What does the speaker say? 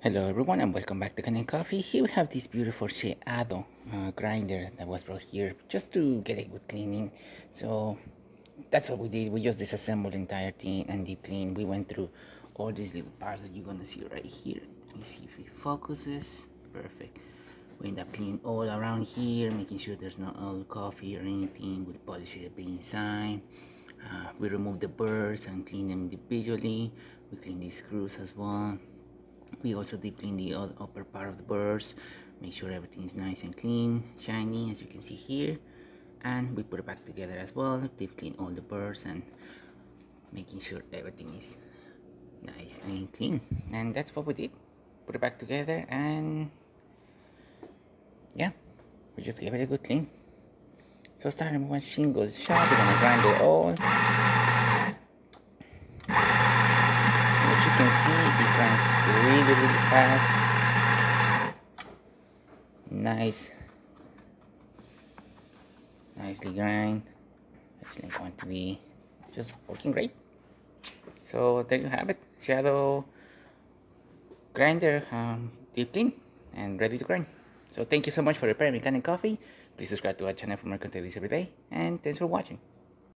Hello everyone and welcome back to Canning Coffee. Here we have this beautiful Ceado grinder that was brought here just to get a good cleaning. So that's what we did. We just disassembled the entire thing and deep clean. We went through all these little parts that you're gonna see right here. Let me see if it focuses. Perfect. We end up cleaning all around here, making sure there's not all coffee or anything. We polish it a bit inside. We remove the burrs and clean them individually. We clean these screws as well. We also deep clean the upper part of the burrs, make sure everything is nice and clean, shiny as you can see here, and we put it back together as well, deep clean all the burrs and making sure everything is nice and clean. And that's what we did, put it back together, and yeah, we just gave it a good clean. So starting with one shingles shot, we're gonna grind it all. You can see it runs really fast. Nicely grind. Excellent quantity. Just working great. So there you have it, Ceado Grinder, deep clean and ready to grind. So thank you so much for repairing Mechanic Coffee. Please subscribe to our channel for more content every day, and thanks for watching.